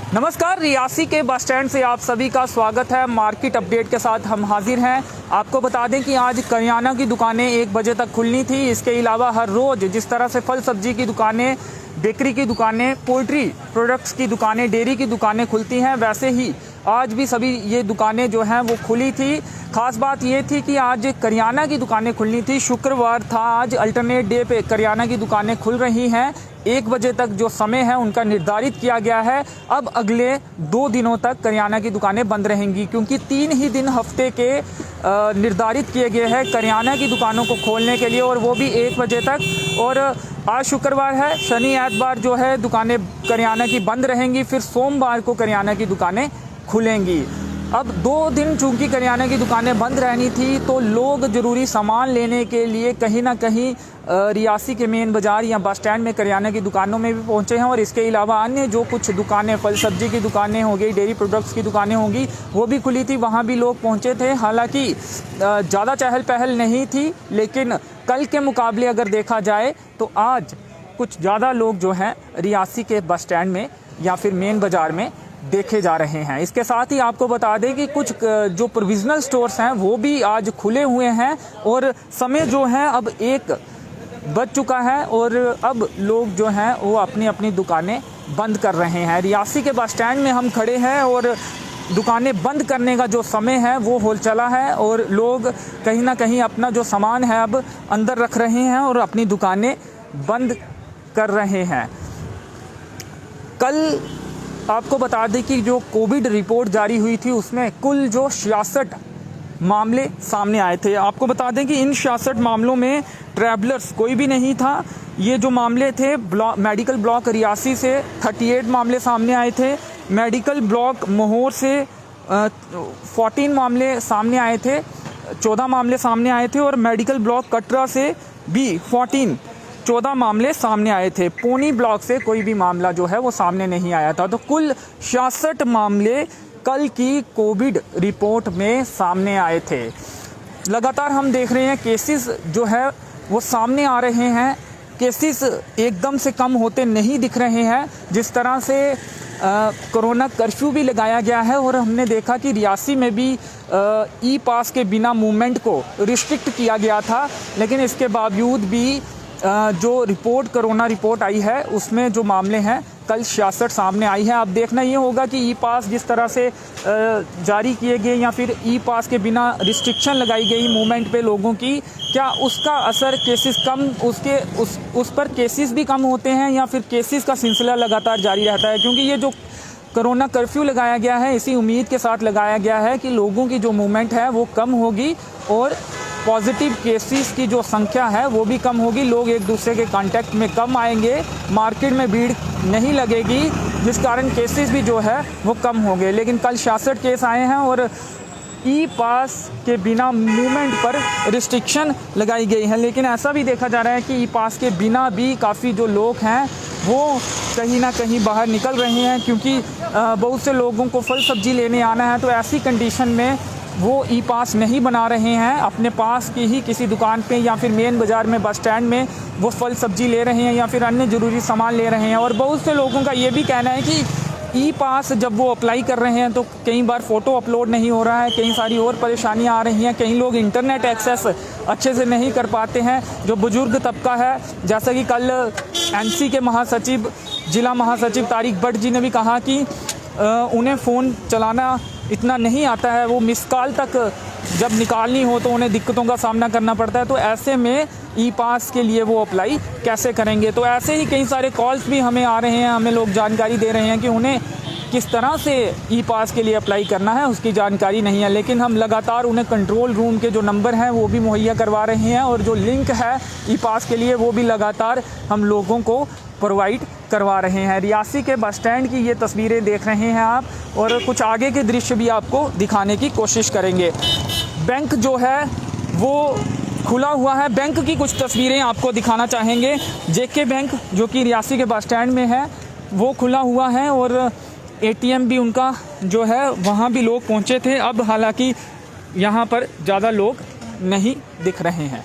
नमस्कार, रियासी के bus stand से आप सभी का स्वागत है। मार्केट अपडेट के साथ हम हाजिर हैं। आपको बता दें कि आज करियाना की दुकानें 1 बजे तक खुलनी थी। इसके अलावा हर रोज़ जिस तरह से फल सब्जी की दुकानें, बेकरी की दुकानें, पोल्ट्री प्रोडक्ट्स की दुकानें, डेयरी की दुकानें खुलती हैं, वैसे ही आज भी सभी ये दुकानें जो हैं वो खुली थी। ख़ास बात ये थी कि आज करियाना की दुकानें खुलनी थी। शुक्रवार था, आज अल्टरनेट डे पे करियाना की दुकानें खुल रही हैं। 1 बजे तक जो समय है उनका निर्धारित किया गया है। अब अगले 2 दिनों तक करियाना की दुकानें बंद रहेंगी, क्योंकि 3 ही दिन हफ्ते के निर्धारित किए गए हैं करियाना की दुकानों को खोलने के लिए, और वो भी 1 बजे तक। और आज शुक्रवार है, शनि एतवार जो है दुकानें करियाना की बंद रहेंगी, फिर सोमवार को करियाना की दुकानें खुलेंगी। अब 2 दिन चूंकि करियाना की दुकानें बंद रहनी थी, तो लोग ज़रूरी सामान लेने के लिए कहीं ना कहीं रियासी के मेन बाज़ार या बस स्टैंड में करियाना की दुकानों में भी पहुंचे हैं। और इसके अलावा अन्य जो कुछ दुकानें, फल सब्जी की दुकानें हो गई, डेयरी प्रोडक्ट्स की दुकानें होंगी, वो भी खुली थी, वहां भी लोग पहुंचे थे। हालांकि ज़्यादा चहल पहल नहीं थी, लेकिन कल के मुकाबले अगर देखा जाए तो आज कुछ ज़्यादा लोग जो हैं रियासी के बस स्टैंड में या फिर मेन बाज़ार में देखे जा रहे हैं। इसके साथ ही आपको बता दें कि कुछ जो प्रोविजनल स्टोर्स हैं वो भी आज खुले हुए हैं, और समय जो है अब 1 बज चुका है, और अब लोग जो हैं वो अपनी अपनी दुकानें बंद कर रहे हैं। रियासी के बस स्टैंड में हम खड़े हैं और दुकानें बंद करने का जो समय है वो हो चला है, और लोग कहीं ना कहीं अपना जो सामान है अब अंदर रख रहे हैं और अपनी दुकानें बंद कर रहे हैं। कल आपको बता दें कि जो कोविड रिपोर्ट जारी हुई थी उसमें कुल जो 66 मामले सामने आए थे। आपको बता दें कि इन 66 मामलों में ट्रैवलर्स कोई भी नहीं था। ये जो मामले थे मेडिकल ब्लॉक रियासी से 38 मामले सामने आए थे, मेडिकल ब्लॉक मोहर से 14 मामले सामने आए थे, 14 मामले सामने आए थे, और मेडिकल ब्लॉक कटरा से भी 14 मामले सामने आए थे। पोनी ब्लॉक से कोई भी मामला जो है वो सामने नहीं आया था। तो कुल 66 मामले कल की कोविड रिपोर्ट में सामने आए थे। लगातार हम देख रहे हैं केसेस जो है वो सामने आ रहे हैं। केसेस एकदम से कम होते नहीं दिख रहे हैं। जिस तरह से कोरोना कर्फ्यू भी लगाया गया है, और हमने देखा कि रियासी में भी ई पास के बिना मूवमेंट को रिस्ट्रिक्ट किया गया था, लेकिन इसके बावजूद भी जो रिपोर्ट कोरोना रिपोर्ट आई है उसमें जो मामले हैं कल 66 सामने आई है। अब देखना ये होगा कि ई पास जिस तरह से जारी किए गए या फिर ई पास के बिना रिस्ट्रिक्शन लगाई गई मूवमेंट पे लोगों की, क्या उसका असर केसेस कम उस पर केसेस भी कम होते हैं, या फिर केसेस का सिलसिला लगातार जारी रहता है। क्योंकि ये जो कोरोना कर्फ्यू लगाया गया है इसी उम्मीद के साथ लगाया गया है कि लोगों की जो मूवमेंट है वो कम होगी और पॉजिटिव केसेस की जो संख्या है वो भी कम होगी। लोग एक दूसरे के कांटेक्ट में कम आएंगे, मार्केट में भीड़ नहीं लगेगी, जिस कारण केसेस भी जो है वो कम होंगे। लेकिन कल 66 केस आए हैं और ई पास के बिना मूवमेंट पर रिस्ट्रिक्शन लगाई गई है। लेकिन ऐसा भी देखा जा रहा है कि ई पास के बिना भी काफ़ी जो लोग हैं वो कहीं ना कहीं बाहर निकल रहे हैं, क्योंकि बहुत से लोगों को फल सब्जी लेने आना है। तो ऐसी कंडीशन में वो ई पास नहीं बना रहे हैं, अपने पास की ही किसी दुकान पे या फिर मेन बाज़ार में, बस स्टैंड में वो फल सब्जी ले रहे हैं या फिर अन्य ज़रूरी सामान ले रहे हैं। और बहुत से लोगों का ये भी कहना है कि ई पास जब वो अप्लाई कर रहे हैं तो कई बार फ़ोटो अपलोड नहीं हो रहा है, कई सारी और परेशानियां आ रही हैं। कई लोग इंटरनेट एक्सेस अच्छे से नहीं कर पाते हैं। जो बुज़ुर्ग तबका है, जैसा कि कल एनसी के महासचिव, जिला महासचिव तारिक भट्ट जी ने भी कहा कि उन्हें फ़ोन चलाना इतना नहीं आता है, वो मिस कॉल तक जब निकालनी हो तो उन्हें दिक्कतों का सामना करना पड़ता है। तो ऐसे में ई पास के लिए वो अप्लाई कैसे करेंगे। तो ऐसे ही कई सारे कॉल्स भी हमें आ रहे हैं, हमें लोग जानकारी दे रहे हैं कि उन्हें किस तरह से ई पास के लिए अप्लाई करना है उसकी जानकारी नहीं है। लेकिन हम लगातार उन्हें कंट्रोल रूम के जो नंबर हैं वो भी मुहैया करवा रहे हैं, और जो लिंक है ई पास के लिए वो भी लगातार हम लोगों को प्रोवाइड करवा रहे हैं। रियासी के बस स्टैंड की ये तस्वीरें देख रहे हैं आप, और कुछ आगे के दृश्य भी आपको दिखाने की कोशिश करेंगे। बैंक जो है वो खुला हुआ है। बैंक की कुछ तस्वीरें आपको दिखाना चाहेंगे। जेके बैंक जो कि रियासी के बस स्टैंड में है वो खुला हुआ है, और एटीएम भी उनका जो है वहाँ भी लोग पहुँचे थे। अब हालांकि यहाँ पर ज़्यादा लोग नहीं दिख रहे हैं।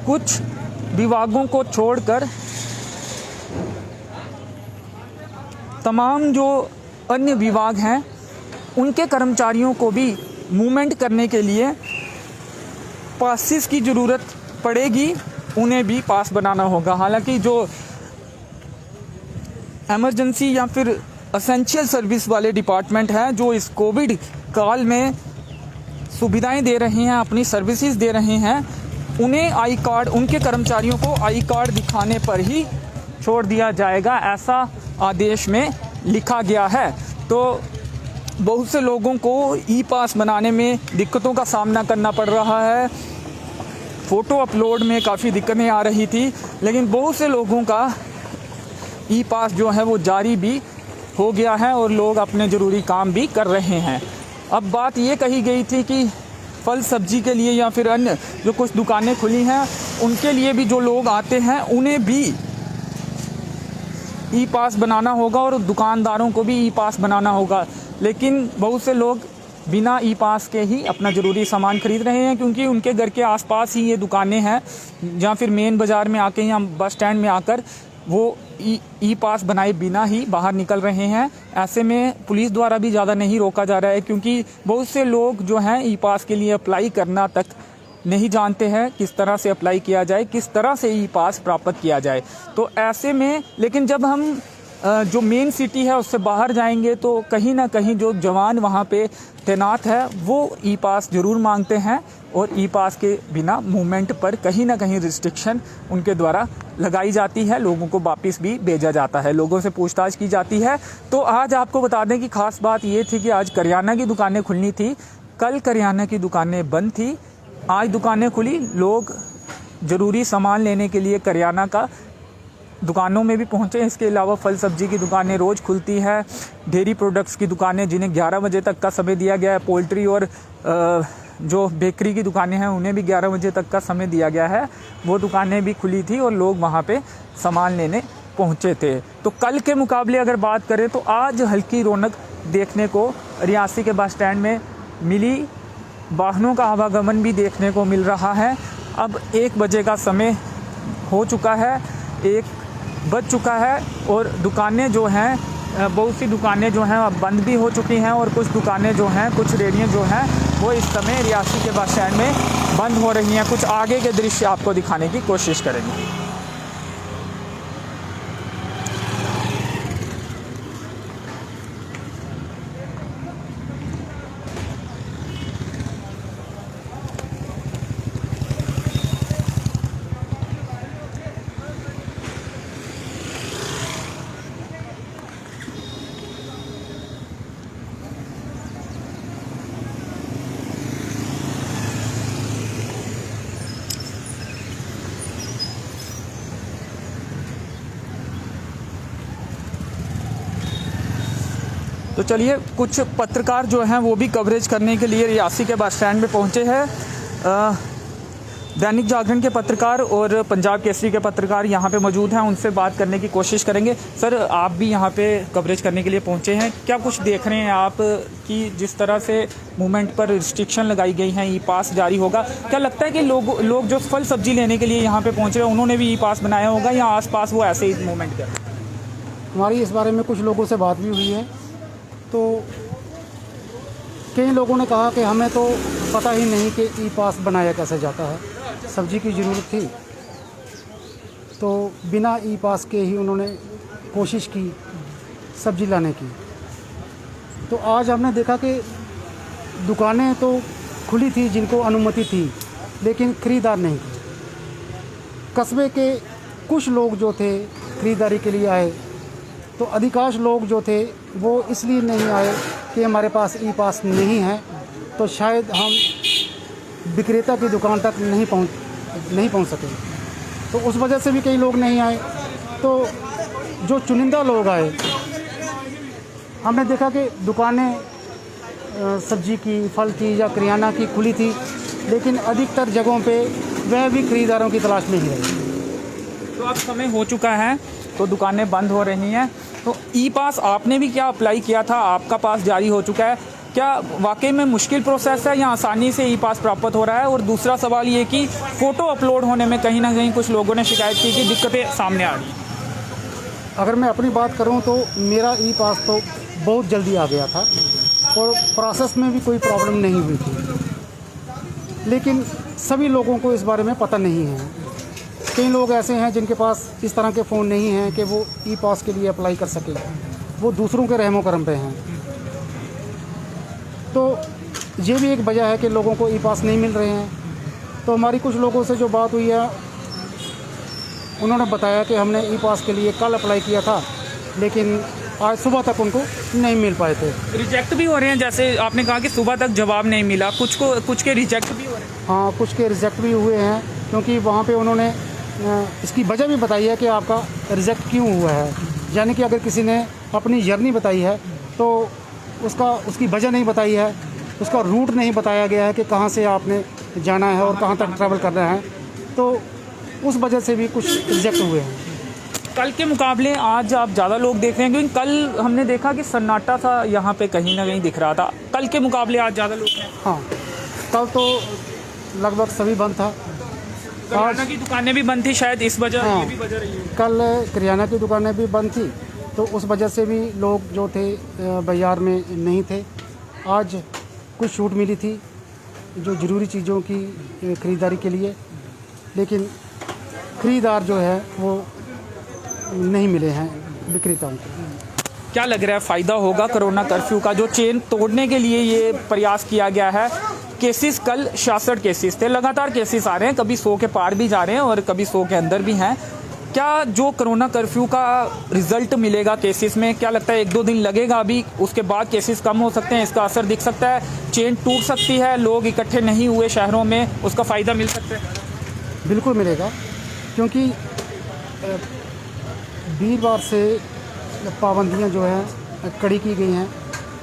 कुछ विभागों को छोड़कर तमाम जो अन्य विभाग हैं उनके कर्मचारियों को भी मूवमेंट करने के लिए पासेस की ज़रूरत पड़ेगी, उन्हें भी पास बनाना होगा। हालांकि जो इमरजेंसी या फिर एसेंशियल सर्विस वाले डिपार्टमेंट हैं जो इस कोविड काल में सुविधाएं दे रहे हैं, अपनी सर्विसेज दे रहे हैं, उन्हें आई कार्ड, उनके कर्मचारियों को आई कार्ड दिखाने पर ही छोड़ दिया जाएगा, ऐसा आदेश में लिखा गया है। तो बहुत से लोगों को ई पास बनाने में दिक्कतों का सामना करना पड़ रहा है। फ़ोटो अपलोड में काफ़ी दिक्कतें आ रही थी, लेकिन बहुत से लोगों का ई पास जो है वो जारी भी हो गया है और लोग अपने ज़रूरी काम भी कर रहे हैं। अब बात ये कही गई थी कि फल सब्जी के लिए या फिर अन्य जो कुछ दुकानें खुली हैं उनके लिए भी जो लोग आते हैं उन्हें भी ई पास बनाना होगा और दुकानदारों को भी ई पास बनाना होगा। लेकिन बहुत से लोग बिना ई पास के ही अपना ज़रूरी सामान खरीद रहे हैं, क्योंकि उनके घर के आसपास ही ये दुकानें हैं या फिर मेन बाज़ार में आके या बस स्टैंड में आकर वो ई पास बनाए बिना ही बाहर निकल रहे हैं। ऐसे में पुलिस द्वारा भी ज़्यादा नहीं रोका जा रहा है, क्योंकि बहुत से लोग जो हैं ई पास के लिए अप्लाई करना तक नहीं जानते हैं, किस तरह से अप्लाई किया जाए, किस तरह से ई पास प्राप्त किया जाए। तो ऐसे में लेकिन जब हम जो मेन सिटी है उससे बाहर जाएंगे तो कहीं ना कहीं जो जवान वहाँ पे तैनात है वो ई पास ज़रूर मांगते हैं और ई पास के बिना मूवमेंट पर कहीं ना कहीं रिस्ट्रिक्शन उनके द्वारा लगाई जाती है, लोगों को वापस भी भेजा जाता है, लोगों से पूछताछ की जाती है। तो आज आपको बता दें कि ख़ास बात ये थी कि आज करियाना की दुकानें खुलनी थी, कल करियाना की दुकानें बंद थी, आज दुकानें खुली। लोग ज़रूरी सामान लेने के लिए करियाना का दुकानों में भी पहुँचे। इसके अलावा फल सब्जी की दुकानें रोज़ खुलती हैं, डेयरी प्रोडक्ट्स की दुकानें जिन्हें 11 बजे तक का समय दिया गया है, पोल्ट्री और जो बेकरी की दुकानें हैं उन्हें भी 11 बजे तक का समय दिया गया है, वो दुकानें भी खुली थी और लोग वहाँ पे सामान लेने पहुँचे थे। तो कल के मुकाबले अगर बात करें तो आज हल्की रौनक देखने को रियासी के बस स्टैंड में मिली, वाहनों का आवागमन भी देखने को मिल रहा है। अब 1 बजे का समय हो चुका है, 1 बज चुका है और दुकानें जो हैं, बहुत सी दुकानें जो हैं अब बंद भी हो चुकी हैं और कुछ दुकानें जो हैं, कुछ रेहड़ियाँ जो हैं वो इस समय रियासी के बस स्टैंड में बंद हो रही हैं। कुछ आगे के दृश्य आपको दिखाने की कोशिश करेंगे। तो चलिए, कुछ पत्रकार जो हैं वो भी कवरेज करने के लिए रियासी के बस स्टैंड में पहुंचे हैं। दैनिक जागरण के पत्रकार और पंजाब केसरी के पत्रकार यहाँ पे मौजूद हैं, उनसे बात करने की कोशिश करेंगे। सर, आप भी यहाँ पे कवरेज करने के लिए पहुँचे हैं, क्या कुछ देख रहे हैं आप कि जिस तरह से मूवमेंट पर रिस्ट्रिक्शन लगाई गई हैं, ई पास जारी होगा, क्या लगता है कि लोग जो फल सब्जी लेने के लिए यहाँ पे पहुँच रहे हैं उन्होंने भी ई पास बनाया होगा या आसपास वो ऐसे ही मूवमेंट कर? हमारी इस बारे में कुछ लोगों से बात भी हुई है, तो कई लोगों ने कहा कि हमें तो पता ही नहीं कि ई पास बनाया कैसे जाता है, सब्जी की ज़रूरत थी तो बिना ई पास के ही उन्होंने कोशिश की सब्जी लाने की। तो आज हमने देखा कि दुकानें तो खुली थी जिनको अनुमति थी, लेकिन ख़रीदार नहीं थे। कस्बे के कुछ लोग जो थे ख़रीदारी के लिए आए, तो अधिकांश लोग जो थे वो इसलिए नहीं आए कि हमारे पास ई पास नहीं है, तो शायद हम विक्रेता की दुकान तक नहीं पहुंच सके, तो उस वजह से भी कई लोग नहीं आए। तो जो चुनिंदा लोग आए, हमने देखा कि दुकानें सब्जी की, फल की या करियाना की खुली थी, लेकिन अधिकतर जगहों पे वह भी खरीदारों की तलाश में ही रही। तो अब समय हो चुका है तो दुकानें बंद हो रही हैं। तो ई पास आपने भी क्या अप्लाई किया था, आपका पास जारी हो चुका है, क्या वाकई में मुश्किल प्रोसेस है या आसानी से ई पास प्राप्त हो रहा है? और दूसरा सवाल ये कि फ़ोटो अपलोड होने में कहीं ना कहीं कुछ लोगों ने शिकायत की कि दिक्कतें सामने आ रही। अगर मैं अपनी बात करूं तो मेरा ई पास तो बहुत जल्दी आ गया था और प्रोसेस में भी कोई प्रॉब्लम नहीं हुई थी, लेकिन सभी लोगों को इस बारे में पता नहीं है। कई लोग ऐसे हैं जिनके पास इस तरह के फ़ोन नहीं हैं कि वो ई पास के लिए अप्लाई कर सकें, वो दूसरों के रहमो करम पे हैं। तो ये भी एक वजह है कि लोगों को ई पास नहीं मिल रहे हैं। तो हमारी कुछ लोगों से जो बात हुई है, उन्होंने बताया कि हमने ई पास के लिए कल अप्लाई किया था, लेकिन आज सुबह तक उनको नहीं मिल पाए थे। रिजेक्ट भी हो रहे हैं, जैसे आपने कहा कि सुबह तक जवाब नहीं मिला, कुछ के रिजेक्ट भी हो रहे हैं। हाँ, कुछ के रिजेक्ट भी हुए हैं, क्योंकि वहाँ पे उन्होंने इसकी वजह भी बताई है कि आपका रिजेक्ट क्यों हुआ है। यानी कि अगर किसी ने अपनी जर्नी बताई है तो उसकी वजह नहीं बताई है, उसका रूट नहीं बताया गया है कि कहाँ से आपने जाना है और कहाँ तक ट्रैवल करना है, तो उस वजह से भी कुछ रिजेक्ट हुए हैं। कल के मुकाबले आज आप ज़्यादा लोग देख रहे हैं, क्योंकि कल हमने देखा कि सन्नाटा सा यहाँ पे कहीं ना कहीं दिख रहा था। कल के मुकाबले आज ज़्यादा लोग हैं। हाँ, कल तो लगभग सभी बंद था। किराना की दुकानें भी बंद थी, शायद इस वजह हाँ, ये भी वजह रही है। कल किराना की दुकानें भी बंद थी, तो उस वजह से भी लोग जो थे बाज़ार में नहीं थे। आज कुछ छूट मिली थी जो ज़रूरी चीज़ों की ख़रीदारी के लिए, लेकिन ख़रीदार जो है वो नहीं मिले हैं विक्रेताओं को। क्या लग रहा है फ़ायदा होगा कोरोना कर्फ्यू का, जो चेन तोड़ने के लिए ये प्रयास किया गया है? केसेस कल 66 केसेस थे, लगातार केसेस आ रहे हैं, कभी 100 के पार भी जा रहे हैं और कभी 100 के अंदर भी हैं। क्या जो कोरोना कर्फ्यू का रिजल्ट मिलेगा केसेस में, क्या लगता है 1-2 दिन लगेगा अभी, उसके बाद केसेस कम हो सकते हैं, इसका असर दिख सकता है, चेन टूट सकती है, लोग इकट्ठे नहीं हुए शहरों में, उसका फ़ायदा मिल सकता है? बिल्कुल मिलेगा, क्योंकि वीरवार से पाबंदियां जो हैं कड़ी की गई हैं।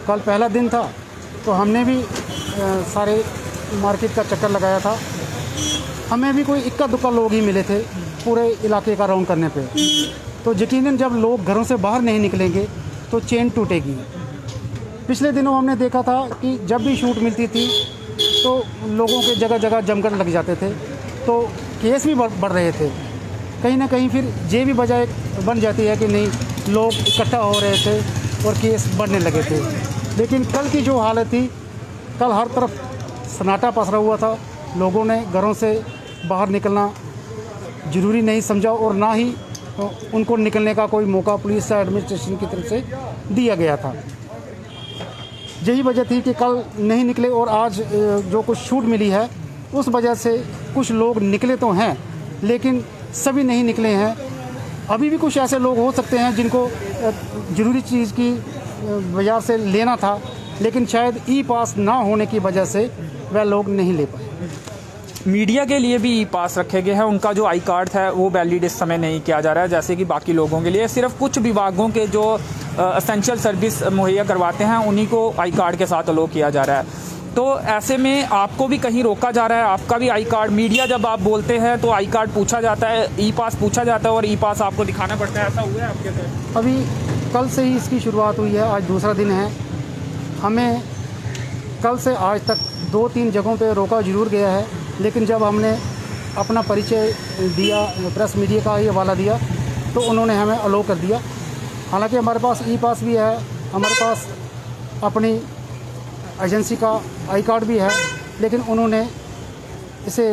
कल पहला दिन था तो हमने भी सारे मार्केट का चक्कर लगाया था। हमें भी कोई इक्का दुक्का लोग ही मिले थे पूरे इलाके का राउंड करने पे। तो यकीनन जब लोग घरों से बाहर नहीं निकलेंगे तो चेन टूटेगी। पिछले दिनों हमने देखा था कि जब भी छूट मिलती थी तो लोगों के जगह जगह जमकर लग जाते थे, तो केस भी बढ़ रहे थे। कहीं ना कहीं फिर ये भी वजह बन जाती है कि नहीं, लोग इकट्ठा हो रहे थे और केस बढ़ने लगे थे। लेकिन कल की जो हालत थी, कल हर तरफ सन्नाटा पसरा हुआ था। लोगों ने घरों से बाहर निकलना ज़रूरी नहीं समझा और ना ही उनको निकलने का कोई मौका पुलिस या एडमिनिस्ट्रेशन की तरफ से दिया गया था। यही वजह थी कि कल नहीं निकले और आज जो कुछ छूट मिली है उस वजह से कुछ लोग निकले तो हैं, लेकिन सभी नहीं निकले हैं। अभी भी कुछ ऐसे लोग हो सकते हैं जिनको ज़रूरी चीज़ की बाज़ार से लेना था, लेकिन शायद ई पास ना होने की वजह से वह लोग नहीं ले पाए। मीडिया के लिए भी ई पास रखे गए हैं, उनका जो आई कार्ड है वो वैलिड इस समय नहीं किया जा रहा है जैसे कि बाकी लोगों के लिए। सिर्फ कुछ विभागों के जो एसेंशियल सर्विस मुहैया करवाते हैं उन्हीं को आई कार्ड के साथ अलो किया जा रहा है। तो ऐसे में आपको भी कहीं रोका जा रहा है, आपका भी आई कार्ड, मीडिया जब आप बोलते हैं तो आई कार्ड पूछा जाता है, ई पास पूछा जाता है और ई पास आपको दिखाना पड़ता है, ऐसा हुआ है आपके साथ? अभी कल से ही इसकी शुरुआत हुई है, आज दूसरा दिन है। हमें कल से आज तक 2-3 जगहों पे रोका ज़रूर गया है, लेकिन जब हमने अपना परिचय दिया, प्रेस मीडिया का ये हवाला दिया, तो उन्होंने हमें अलो कर दिया। हालांकि हमारे पास ई पास भी है, हमारे पास अपनी एजेंसी का आई कार्ड भी है, लेकिन उन्होंने इसे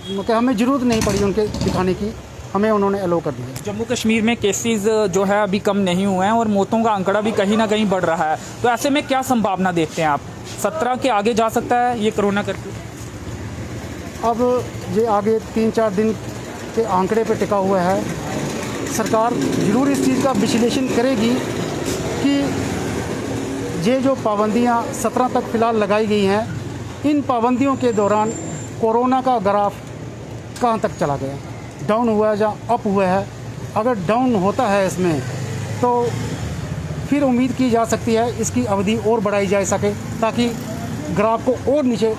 मतलब हमें ज़रूरत नहीं पड़ी उनके दिखाने की, हमें उन्होंने अलो कर दिया। जम्मू कश्मीर में केसेस जो है अभी कम नहीं हुए हैं और मौतों का आंकड़ा भी कहीं ना कहीं बढ़ रहा है, तो ऐसे में क्या संभावना देखते हैं आप? 17 के आगे जा सकता है ये कोरोना कर्फ्यू? अब ये आगे 3-4 दिन के आंकड़े पर टिका हुआ है। सरकार ज़रूर इस चीज़ का विश्लेषण करेगी कि ये जो पाबंदियां 17 तक फ़िलहाल लगाई गई हैं, इन पाबंदियों के दौरान कोरोना का ग्राफ कहाँ तक चला गया, डाउन हुआ है या अप हुआ है। अगर डाउन होता है इसमें तो फिर उम्मीद की जा सकती है इसकी अवधि और बढ़ाई जा सके ताकि ग्राफ को और नीचे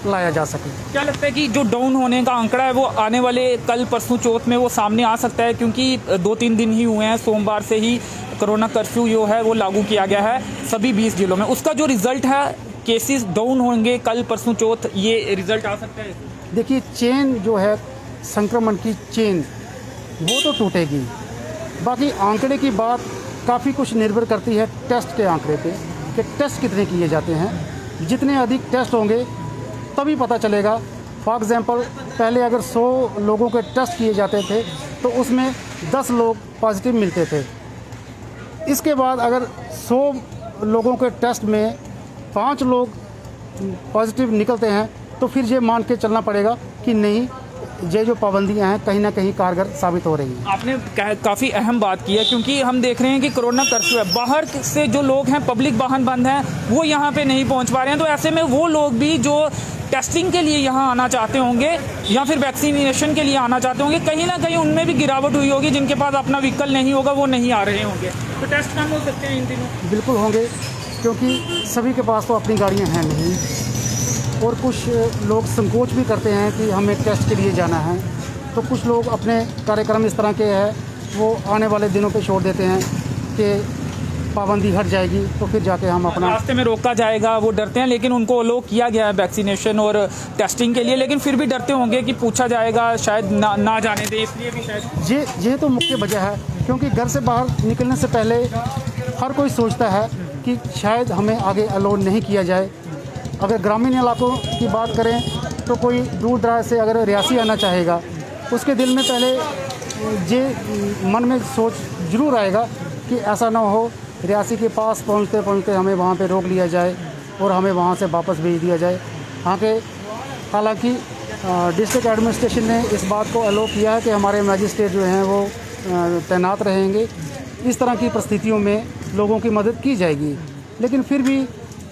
लाया जा सके। क्या लगता है कि जो डाउन होने का आंकड़ा है वो आने वाले कल परसों चौथ में वो सामने आ सकता है? क्योंकि 2-3 दिन ही हुए हैं, सोमवार से ही कोरोना कर्फ्यू जो है वो लागू किया गया है सभी 20 जिलों में, उसका जो रिजल्ट है केसेस डाउन होंगे कल परसों चौथ, ये रिजल्ट आ सकता है? देखिए, चेन जो है संक्रमण की चेन वो तो टूटेगी, बाकी आंकड़े की बात काफ़ी कुछ निर्भर करती है टेस्ट के आंकड़े पे कि टेस्ट कितने किए जाते हैं। जितने अधिक टेस्ट होंगे तभी पता चलेगा। फॉर एग्ज़ाम्पल, पहले अगर 100 लोगों के टेस्ट किए जाते थे तो उसमें 10 लोग पॉजिटिव मिलते थे। इसके बाद अगर 100 लोगों के टेस्ट में 5 लोग पॉजिटिव निकलते हैं तो फिर ये मान के चलना पड़ेगा कि नहीं, ये जो पाबंदियां हैं कहीं ना कहीं कारगर साबित हो रही हैं। आपने काफ़ी अहम बात की है, क्योंकि हम देख रहे हैं कि कोरोना कर्फ्यू है, बाहर से जो लोग हैं, पब्लिक वाहन बंद हैं, वो यहाँ पे नहीं पहुँच पा रहे हैं। तो ऐसे में वो लोग भी जो टेस्टिंग के लिए यहाँ आना चाहते होंगे या फिर वैक्सीनेशन के लिए आना चाहते होंगे, कहीं ना कहीं उनमें भी गिरावट हुई होगी। जिनके पास अपना व्हीकल नहीं होगा वो नहीं आ रहे होंगे, तो टेस्ट कम हो सकते हैं इन दिनों। बिल्कुल होंगे, क्योंकि सभी के पास तो अपनी गाड़ियाँ हैं नहीं, और कुछ लोग संकोच भी करते हैं कि हमें टेस्ट के लिए जाना है। तो कुछ लोग अपने कार्यक्रम इस तरह के हैं वो आने वाले दिनों पे छोड़ देते हैं कि पाबंदी हट जाएगी तो फिर जाके हम अपना रास्ते में रोका जाएगा, वो डरते हैं। लेकिन उनको अलो किया गया है वैक्सीनेशन और टेस्टिंग के लिए, लेकिन फिर भी डरते होंगे कि पूछा जाएगा, शायद ना जाने दे, इसलिए भी शायद ये तो मुख्य वजह है। क्योंकि घर से बाहर निकलने से पहले हर कोई सोचता है कि शायद हमें आगे अलो नहीं किया जाए। अगर ग्रामीण इलाकों की बात करें तो कोई दूर दराज से अगर रियासी आना चाहेगा, उसके दिल में पहले ये मन में सोच जरूर आएगा कि ऐसा ना हो रियासी के पास पहुंचते पहुंचते हमें वहां पे रोक लिया जाए और हमें वहां से वापस भेज दिया जाए। हालांकि डिस्ट्रिक्ट एडमिनिस्ट्रेशन ने इस बात को अलो किया है कि हमारे मैजिस्ट्रेट जो हैं वो तैनात रहेंगे। इस तरह की परिस्थितियों में लोगों की मदद की जाएगी, लेकिन फिर भी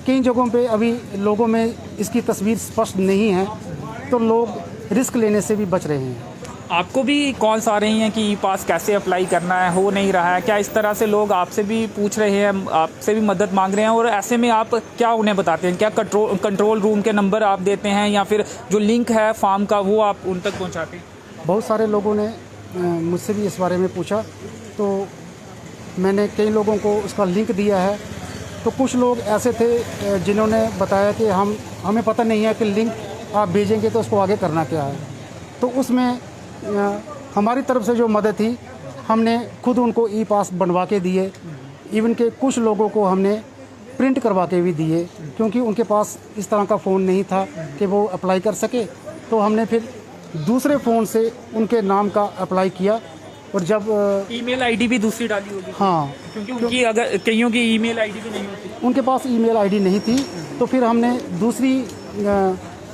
कई जगहों पे अभी लोगों में इसकी तस्वीर स्पष्ट नहीं है, तो लोग रिस्क लेने से भी बच रहे हैं। आपको भी कॉल्स आ रही हैं कि ई पास कैसे अप्लाई करना है, हो नहीं रहा है, क्या इस तरह से लोग आपसे भी पूछ रहे हैं, आपसे भी मदद मांग रहे हैं? और ऐसे में आप क्या उन्हें बताते हैं? क्या कंट्रोल रूम के नंबर आप देते हैं या फिर जो लिंक है फॉर्म का वो आप उन तक पहुंचाते हैं? बहुत सारे लोगों ने मुझसे भी इस बारे में पूछा, तो मैंने कई लोगों को उसका लिंक दिया है। तो कुछ लोग ऐसे थे जिन्होंने बताया कि हमें पता नहीं है कि लिंक आप भेजेंगे तो उसको आगे करना क्या है। तो उसमें हमारी तरफ से जो मदद थी, हमने खुद उनको ई पास बनवा के दिए। इवन के कुछ लोगों को हमने प्रिंट करवा के भी दिए, क्योंकि उनके पास इस तरह का फ़ोन नहीं था कि वो अप्लाई कर सके। तो हमने फिर दूसरे फ़ोन से उनके नाम का अप्लाई किया। और जब ईमेल आईडी भी दूसरी डाली होगी? हाँ, क्योंकि उनकी अगर कईयों की ईमेल आईडी भी नहीं होती, उनके पास ईमेल आईडी नहीं थी, तो फिर हमने दूसरी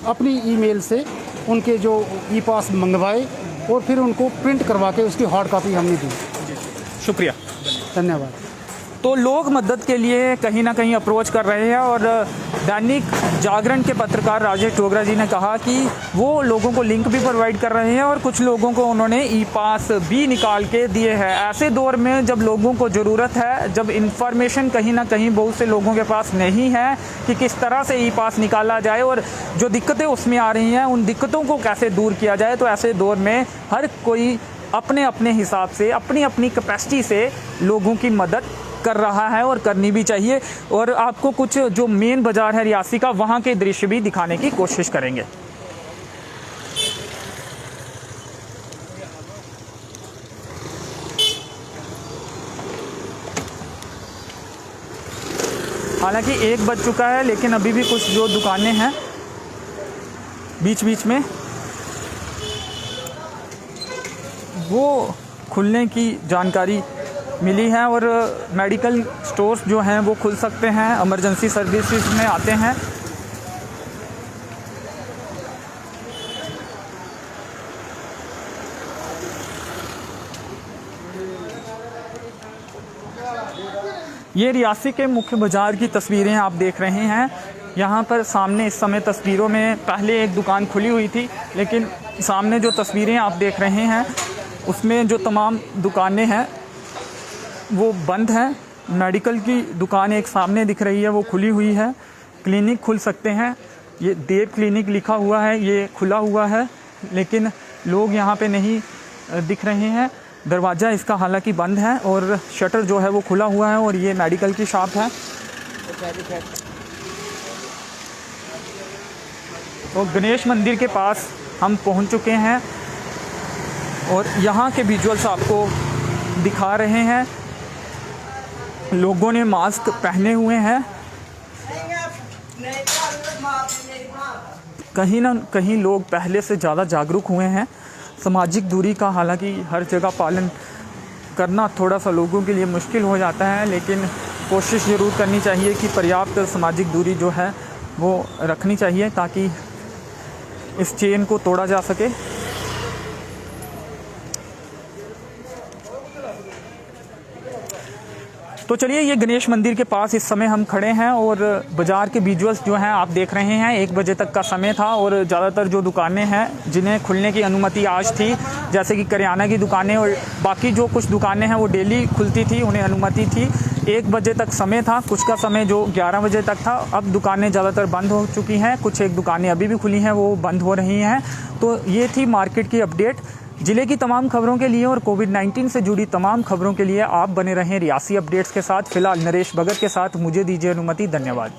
अपनी ईमेल से उनके जो ई पास मंगवाए और फिर उनको प्रिंट करवा के उसकी हार्ड कॉपी हमने दी। शुक्रिया, धन्यवाद। तो लोग मदद के लिए कहीं ना कहीं अप्रोच कर रहे हैं और दैनिक जागरण के पत्रकार राजेश डोगरा जी ने कहा कि वो लोगों को लिंक भी प्रोवाइड कर रहे हैं और कुछ लोगों को उन्होंने ई पास भी निकाल के दिए हैं। ऐसे दौर में जब लोगों को ज़रूरत है, जब इन्फॉर्मेशन कहीं ना कहीं बहुत से लोगों के पास नहीं है कि किस तरह से ई पास निकाला जाए और जो दिक्कतें उसमें आ रही हैं उन दिक्कतों को कैसे दूर किया जाए, तो ऐसे दौर में हर कोई अपने अपने हिसाब से, अपनी अपनी कैपेसिटी से लोगों की मदद कर रहा है और करनी भी चाहिए। और आपको कुछ जो मेन बाज़ार है रियासी का, वहाँ के दृश्य भी दिखाने की कोशिश करेंगे। हालांकि 1 बज चुका है, लेकिन अभी भी कुछ जो दुकानें हैं बीच बीच में वो खुलने की जानकारी मिली है और मेडिकल स्टोर्स जो हैं वो खुल सकते हैं, इमरजेंसी सर्विसेज में आते हैं। ये रियासी के मुख्य बाज़ार की तस्वीरें आप देख रहे हैं। यहाँ पर सामने इस समय तस्वीरों में पहले एक दुकान खुली हुई थी, लेकिन सामने जो तस्वीरें आप देख रहे हैं उसमें जो तमाम दुकानें हैं वो बंद हैं। मेडिकल की दुकान एक सामने दिख रही है, वो खुली हुई है। क्लिनिक खुल सकते हैं, ये देव क्लिनिक लिखा हुआ है, ये खुला हुआ है, लेकिन लोग यहाँ पे नहीं दिख रहे हैं। दरवाज़ा इसका हालांकि बंद है और शटर जो है वो खुला हुआ है और ये मेडिकल की शॉप है। तो गणेश मंदिर के पास हम पहुंच चुके हैं और यहाँ के विजुअल्स आपको दिखा रहे हैं। लोगों ने मास्क पहने हुए हैं। कहीं ना कहीं लोग पहले से ज़्यादा जागरूक हुए हैं। सामाजिक दूरी का हालांकि हर जगह पालन करना थोड़ा सा लोगों के लिए मुश्किल हो जाता है, लेकिन कोशिश ज़रूर करनी चाहिए कि पर्याप्त सामाजिक दूरी जो है वो रखनी चाहिए ताकि इस चेन को तोड़ा जा सके। तो चलिए, ये गणेश मंदिर के पास इस समय हम खड़े हैं और बाज़ार के विजुअल्स जो हैं आप देख रहे हैं। 1 बजे तक का समय था और ज़्यादातर जो दुकानें हैं जिन्हें खुलने की अनुमति आज थी, जैसे कि करियाना की दुकानें और बाकी जो कुछ दुकानें हैं वो डेली खुलती थी, उन्हें अनुमति थी। 1 बजे तक समय था, कुछ का समय जो 11 बजे तक था। अब दुकानें ज़्यादातर बंद हो चुकी हैं, कुछ एक दुकानें अभी भी खुली हैं, वो बंद हो रही हैं। तो ये थी मार्केट की अपडेट। जिले की तमाम खबरों के लिए और कोविड-19 से जुड़ी तमाम खबरों के लिए आप बने रहें रियासी अपडेट्स के साथ। फिलहाल नरेश भगत के साथ मुझे दीजिए अनुमति। धन्यवाद।